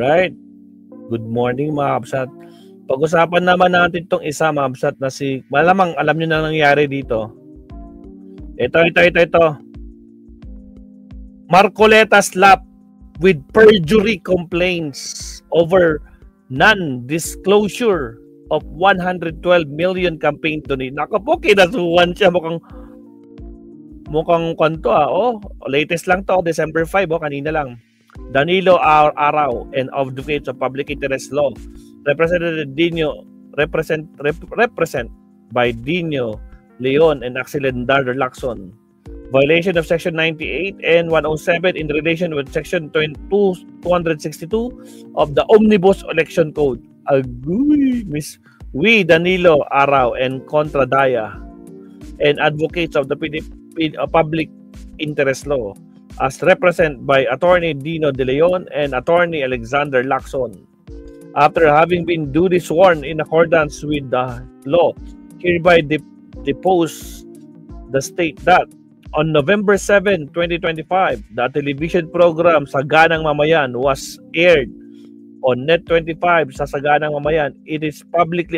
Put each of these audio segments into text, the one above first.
Alright. Good morning mga kabsat. Pag-usapan naman natin itong isa mga kabsat na si, malamang alam nyo na nangyari dito. Ito. Marcoleta slapped with perjury complaints over non-disclosure of 112 million campaign donate. Nako po, kinasuhan siya. Mukhang kwanto latest lang to, December 5, kanina lang. Danilo Arao and Advocates of Public Interest Law, represented by Dino Leon and Axelendar Lacson. Violation of Section 98 and 107 in relation with Section 262 of the Omnibus Election Code. Agoy, Miss We Danilo Arao and Contra Daya and Advocates of the Public Interest Law, as represented by Attorney Dino De Leon and Attorney Alexander Lacson. After having been duly sworn in accordance with the law, hereby depose the state that on November 7, 2025, the television program Saganang Mamayan was aired on Net25 sa Saganang Mamayan. It is public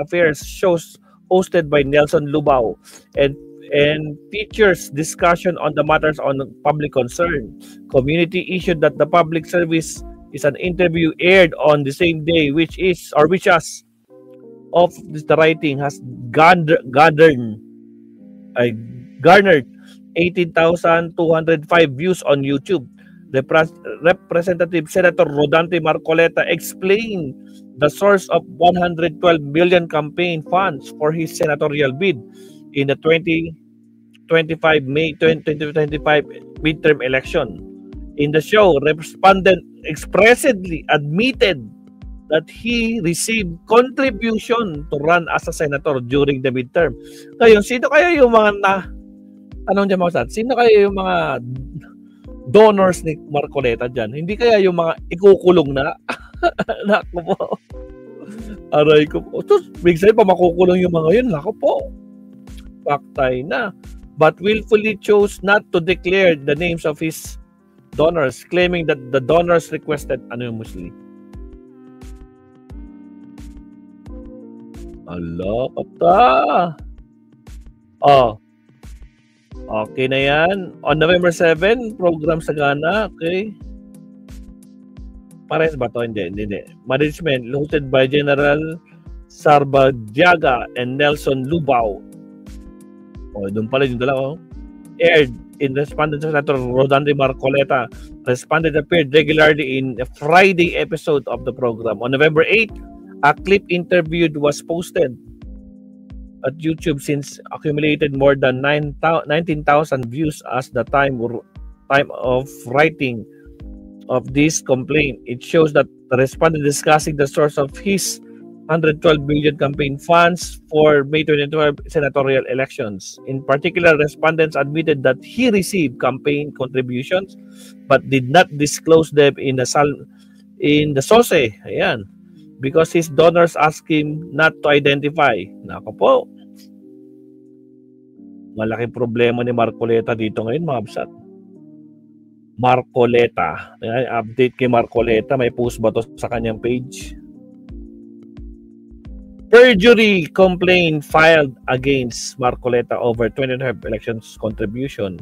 affairs shows hosted by Nelson Lubao and features discussion on the matters on public concern. Community issued that the public service is an interview aired on the same day, which has of the writing has garnered 18,205 views on YouTube. Representative Senator Rodante Marcoleta explained the source of 112 million campaign funds for his senatorial bid in the 2025 midterm election. In the show, respondent expressly admitted that he received contribution to run as a senator during the midterm. Ngayon, sino kaya yung mga sino kaya yung mga donors ni Marcoleta dyan? Hindi kaya yung mga ikukulong na? Naku po. Aray ko po. Tapos, big side pa makukulong yung mga yun. Naku po. Paktay na. But willfully chose not to declare the names of his donors, claiming that the donors requested anonymously. Allah, kata. Okay na yan. On November 7, program Sagana. Okay. Pares ba to? Hindi. Management hosted by General Sarbadiaga and Nelson Lubao. Doon pala yung dalawa. Aired in respondent to Senator Rodante Marcoleta. Respondent appeared regularly in a Friday episode of the program. On November 8, a clip interview was posted at YouTube since accumulated more than 19,000 views as the time of writing of this complaint. It shows that the respondent discussing the source of his 112 billion campaign funds for May 2012 senatorial elections. In particular, respondents admitted that he received campaign contributions but did not disclose them in the SOSE. Ayan. Because his donors asked him not to identify. Nako po. Malaking problema ni Marcoleta dito ngayon, mga absat. Marcoleta. Update kay Marcoleta. May post ba to sa kanyang page? Perjury complaint filed against Marcoleta over 2025 elections contribution.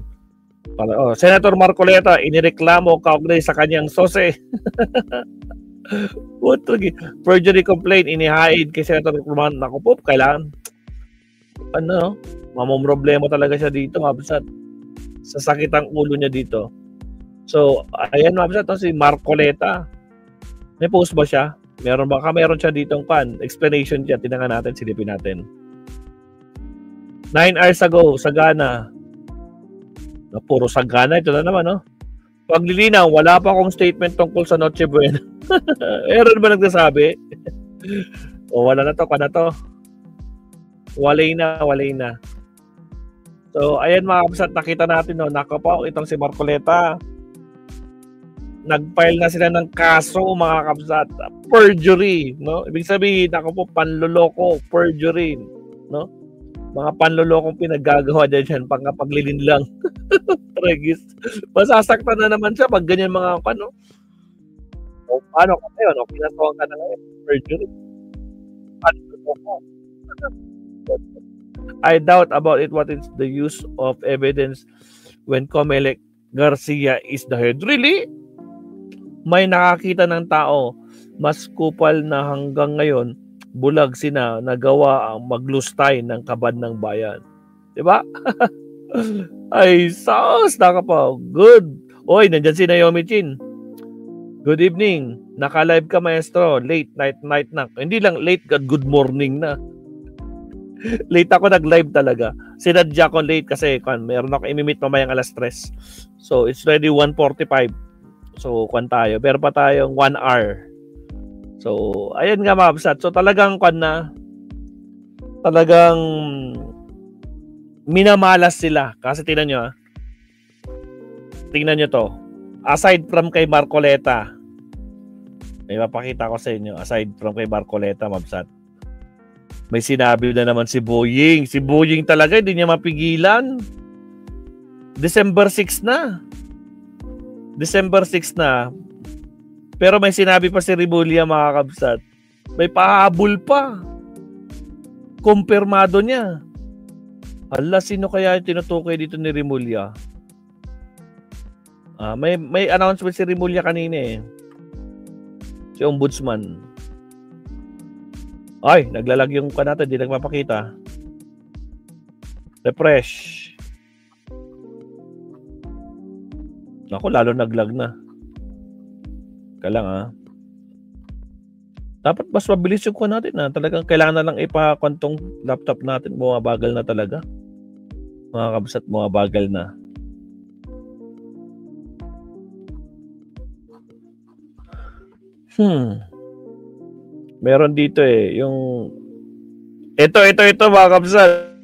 Senator Marcoleta, inireklamo kaugnay sa kanyang SOSE. Perjury complaint inihaid kay Senator Roman. Naku po, kailangan mamomroblema talaga siya dito, mabsat. Sa sakit ang ulo niya dito. So, ayan mabsat, si Marcoleta. May post ba siya? Meron siya ditong explanation dyan. Tinangan natin, silipin natin. 9 hours ago, Sagana. Puro Sagana, ito na naman, no? Paglilinaw, wala pa akong statement tungkol sa Noche Buena. Meron ba nagsasabi? Wala na to, Walay na. So, ayan mga kapsat, nakita natin, no? Nakapaw, itong si Marcoleta. Nag-file na sila ng kaso, mga kapsat. Perjury, no? Ibig sabihin, panloloko, perjury, no? Mga panlolokong pinaggagawa dyan, paglilin lang. Regis. Masasaktan na naman siya pag ganyan mga O paano ka ngayon? O kinasuhan ka na ngayon? Perjury. Ano mo? I doubt about it what is the use of evidence when Comelec Garcia is the head. Really? May nakakita ng tao mas kupal na hanggang ngayon bulag sina nagawa ang maglustay ng kabad ng bayan. Diba? Ay, sus! Naka pa. Good. Oy, nandyan si Naomi Chin. Good evening. Naka-live ka, maestro. Late night na. Hindi lang late, good morning na. Late ako nag-live talaga. Sinadya ko late kasi meron ako imimit mamayang alas 3. So, it's ready 1:45. So, tayo. Pero pa tayong 1 hour. So, ayan nga, mabsat. So, talagang talagang minamalas sila. Kasi tingnan nyo, tingnan nyo to. Aside from kay Marcoleta, may mapakita ko sa inyo. Aside from kay Marcoleta, mabsat. May sinabi na naman si Boying. Si Boying talaga, hindi niya mapigilan. December 6 na. December 6 na. Pero may sinabi pa si Rimulya, mga kabsat. May pahabol pa. Kumpirmado niya. Hala, sino kaya yung tinutukoy dito ni Rimulya? May announcement si Rimulya kanina eh. Si Ombudsman. Ay, naglalag yung natin, di nagpapakita. Refresh. Ako, lalo naglag na. Lang dapat mas mabilis yung natin talagang kailangan na lang ipakwantong laptop natin, bumabagal na talaga mga kabsat, bumabagal na. Meron dito yung ito mga kabsat.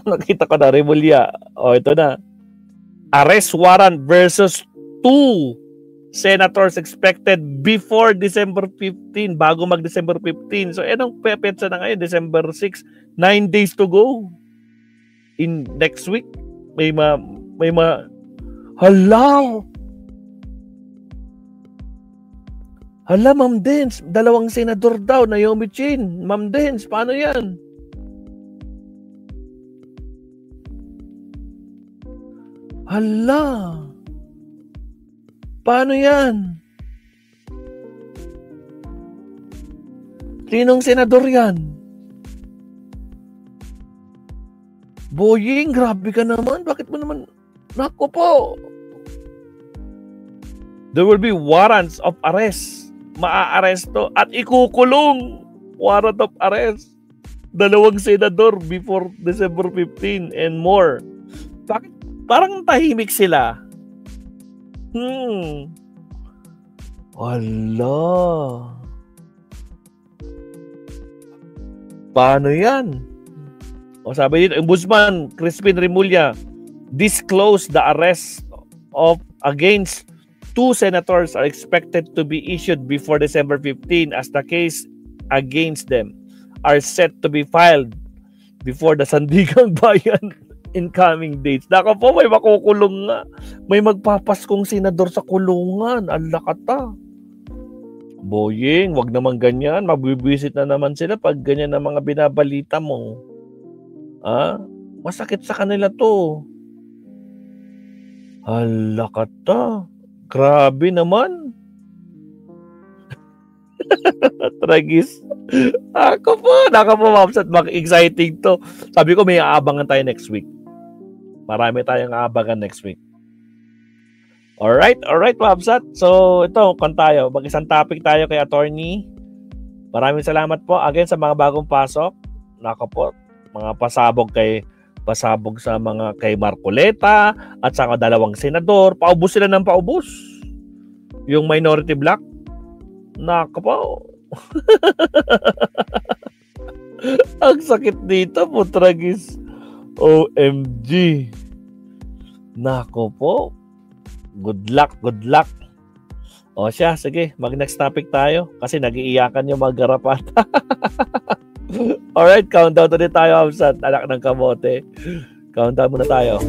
Nakita ko na Rimulya. Ito na, arrest warrant versus 2 senators expected before December 15, bago mag-December 15. So, anong petsa na ngayon? December 6, 9 days to go. In next week, hala! Hala, Ma'am Dens, 2 senador daw, Naomi Chin. Ma'am Dens, paano yan? Hala! Paano yan? Sinong senador yan? Boying, grabe ka naman. Bakit mo naman? Nako po. There will be warrants of arrest. Maa-aresto at ikukulong. Warrant of arrest. 2 senador before December 15 and more. Bakit? Parang tahimik sila. Allah. Paano yan? O sabi dito, Ombudsman Crispin Rimulya disclosed the arrest of against 2 senators are expected to be issued before December 15 as the case against them are set to be filed before the Sandigang Bayan in coming dates. Naka po, may makukulong nga. May magpapaskong senador sa kulungan. Ala kata. Boying, wag naman ganyan. Mabibisit na naman sila pag ganyan ang mga binabalita mo. Masakit sa kanila to. Ala kata. Grabe naman. Tragis. Ako po, nakapumapsat. Exciting to. Sabi ko, may aabangan tayo next week. Marami tayong aabangan next week. Alright, Mapsat. So, ito, tayo. Mag-isang topic tayo kay attorney. Maraming salamat po again sa mga bagong pasok. Nako po, mga pasabog sa mga kay Marcoleta at sa 2 senador. Paubos sila ng paubos. Yung minority block. Nako po. Ang sakit dito po, tragis. OMG. Nako po. Good luck. O siya, sige, mag-next topic tayo kasi nag-iiyakan yung mag-garapata. Alright, countdown ulit tayo, Amsat, anak ng kamote. Countdown muna tayo.